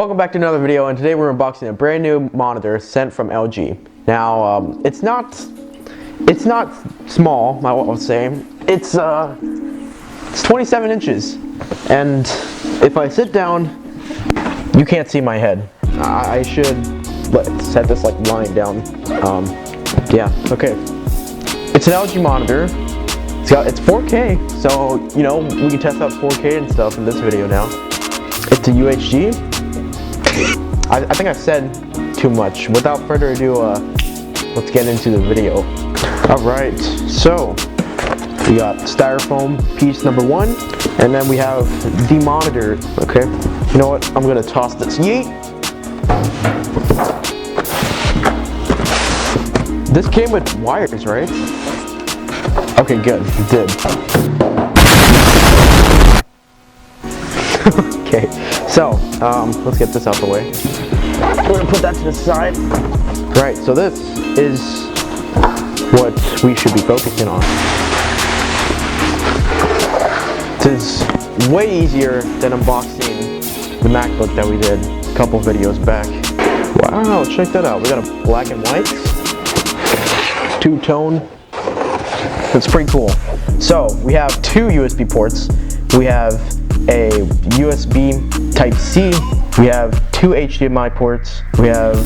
Welcome back to another video, and today we're unboxing a brand new monitor sent from LG. Now, it's not small, I would say. It's 27 inches, and if I sit down, you can't see my head. I should set this like lying down. Yeah, okay. It's an LG monitor. It's 4K, so you know we can test out 4K and stuff in this video now. It's a UHD. I think I've said too much. Without further ado, let's get into the video. Alright, so we got styrofoam piece number 1, and then we have the monitor. Okay, you know what? I'm gonna toss this. Yeet! This came with wires, right? Okay, good. It did. Okay, so let's get this out the way. We're gonna put that to the side. Right, so this is what we should be focusing on. This is way easier than unboxing the MacBook that we did a couple videos back. Wow, check that out. We got a black and white, two-tone. It's pretty cool. So we have two USB ports. We have a USB Type-C. We have two HDMI ports. We have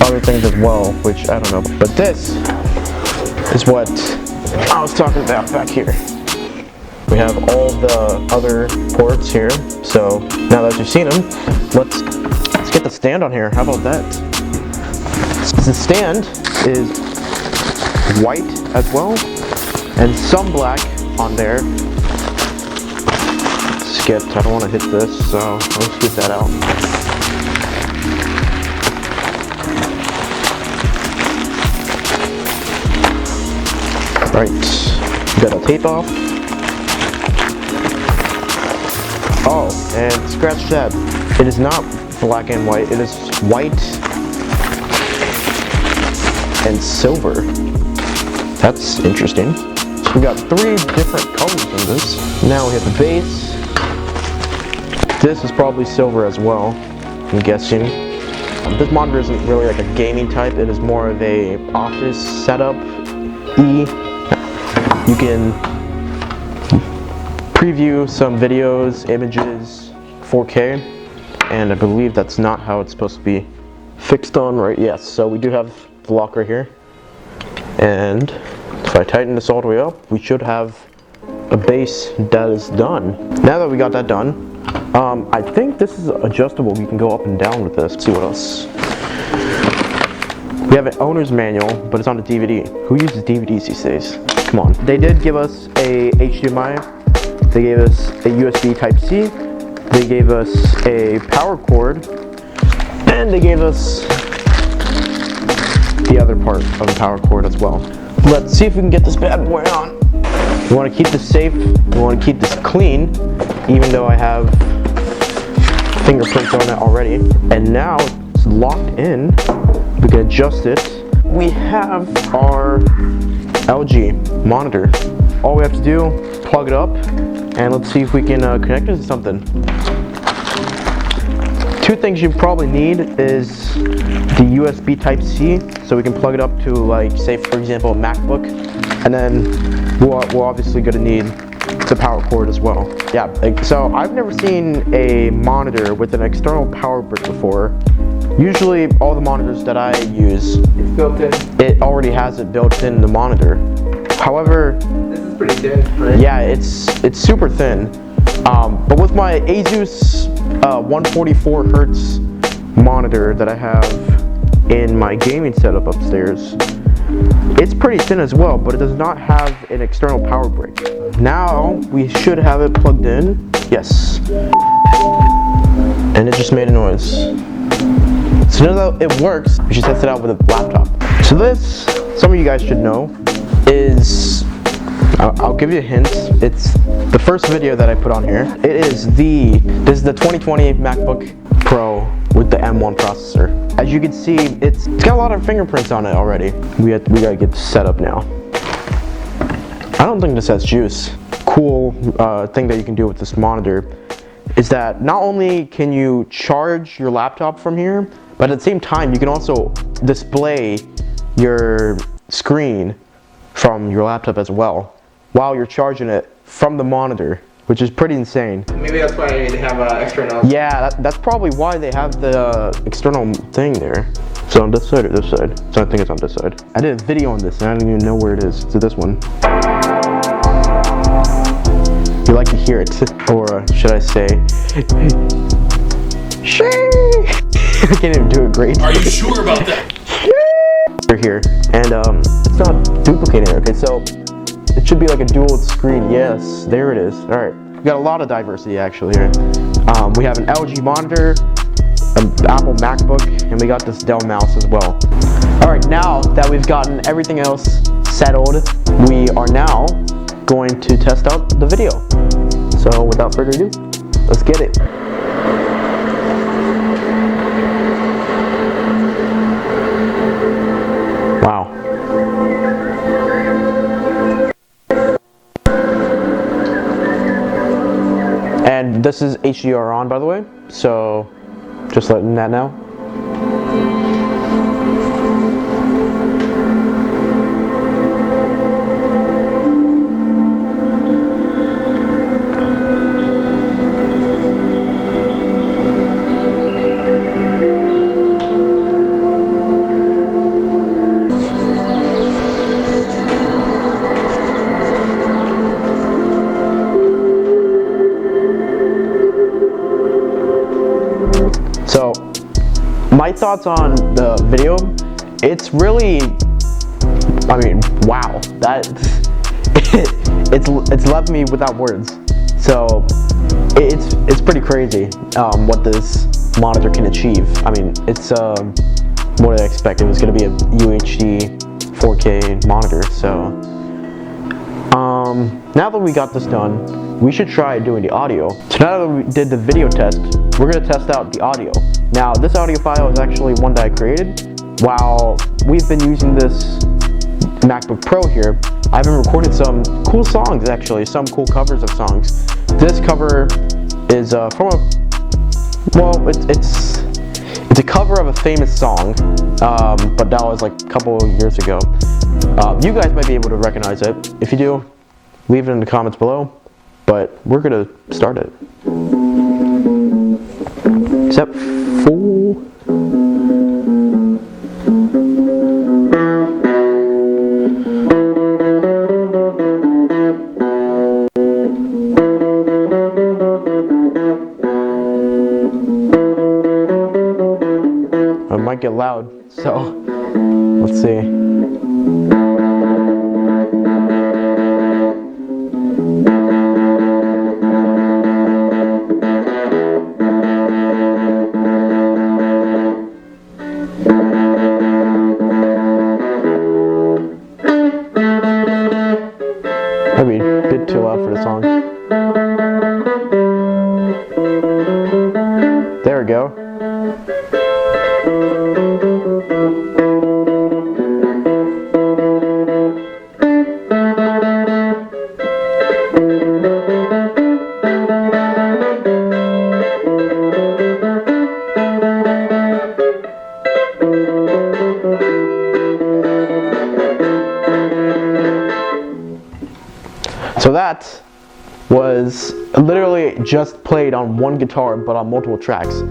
other things as well, which I don't know. But this is what I was talking about back here. We have all the other ports here. So now that you've seen them, let's get the stand on here. How about that? The stand is white as well, and some black on there. Skipped. I don't want to hit this, so let's get that out. Right, got a tape off. Oh, and scratch that. It is not black and white. It is white and silver. That's interesting. So we got 3 different colors in this. Now we have the base. This is probably silver as well, I'm guessing. This monitor isn't really like a gaming type. It is more of a office setup. You can preview some videos, images, 4K, and I believe that's not how it's supposed to be fixed on, right? Yes, so we do have the locker here. And if I tighten this all the way up, we should have a base that is done. Now that we got that done, I think this is adjustable. You can go up and down with this. Let's see what else. We have an owner's manual, but it's on a DVD. Who uses DVDs these days? Come on. They did give us a HDMI. They gave us a USB Type-C. They gave us a power cord. And they gave us the other part of the power cord as well. Let's see if we can get this bad boy on. We want to keep this safe. We want to keep this clean, even though I have fingerprints on it already. And now it's locked in. We can adjust it. We have our LG monitor. All we have to do, plug it up, and let's see if we can connect it to something. 2 things you probably need is the USB Type-C, so we can plug it up to, like, say for example, a MacBook, and then we're obviously going to need the power cord as well. Yeah, so I've never seen a monitor with an external power brick before. Usually all the monitors that I use, it's built in. It already has it built in the monitor. However, this is pretty thin, right? Yeah, it's super thin. But with my Asus 144 Hertz monitor that I have in my gaming setup upstairs, it's pretty thin as well, but it does not have an external power brick. Now we should have it plugged in. Yes. And it just made a noise. So now that it works, we should test it out with a laptop. So this, some of you guys should know, is, I'll give you a hint, it's the first video that I put on here. This is the 2020 MacBook Pro with the M1 processor. As you can see, it's got a lot of fingerprints on it already. We gotta get this set up now. I don't think this has juice. Cool thing that you can do with this monitor is that not only can you charge your laptop from here, but at the same time you can also display your screen from your laptop as well while you're charging it from the monitor, which is pretty insane. Maybe that's why they have external. Yeah, that's probably why they have the external thing there. So on this side or this side? So I think it's on this side. I did a video on this and I don't even know where it is. It's this one. You like to hear it, or should I say, I can't even do it great. Are you sure about that? We're here, and it's not duplicating. Okay, so it should be like a dual screen. Yes, there it is. All right, we got a lot of diversity actually here. We have an LG monitor, an Apple MacBook, and we got this Dell mouse as well. All right, now that we've gotten everything else settled, we are now going to test out the video. So without further ado, let's get it. Wow. And this is HDR on, by the way, so just letting that know. So, my thoughts on the video, it's really, I mean, wow, it's left me without words. So, it's pretty crazy what this monitor can achieve. I mean, it's, what did I expect? It was going to be a UHD 4K monitor, so, now that we got this done, we should try doing the audio. So now that we did the video test, we're going to test out the audio. Now, this audio file is actually one that I created while we've been using this MacBook Pro here. I've been recording some cool songs, actually, some cool covers of songs. This cover is from a, well, it's a cover of a famous song, but that was like a couple of years ago. You guys might be able to recognize it. If you do, leave it in the comments below, but we're gonna start it. Except for it might get loud, so let's see. Maybe a bit too loud for the song. There we go. So that was literally just played on one guitar but on multiple tracks.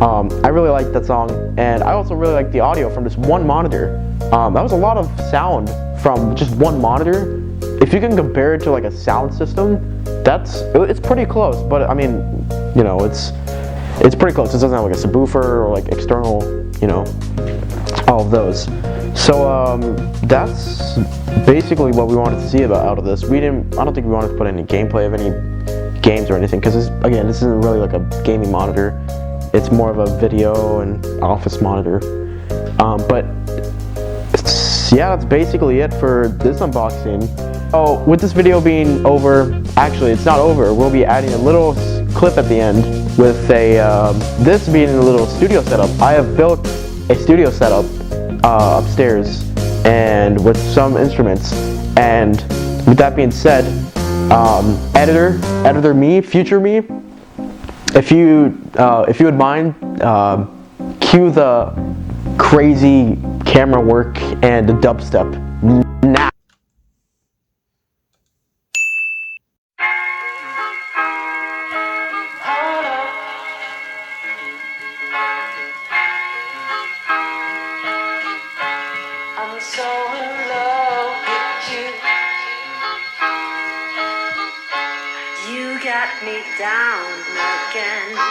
I really liked that song, and I also really liked the audio from this one monitor. That was a lot of sound from just one monitor. If you can compare it to like a sound system, it's pretty close, but I mean, you know, it's pretty close. It doesn't have like a subwoofer or like external, you know, all of those. So that's basically what we wanted to see out of this. I don't think we wanted to put any gameplay of any games or anything, because again, this isn't really like a gaming monitor. It's more of a video and office monitor. But yeah, that's basically it for this unboxing. Oh, with this video being over, actually it's not over. We'll be adding a little clip at the end with this being a little studio setup. I have built a studio setup upstairs and with some instruments, and with that being said, editor me, future me, if you would mind, cue the crazy camera work and the dubstep now. I'm so in love with you. You got me down again.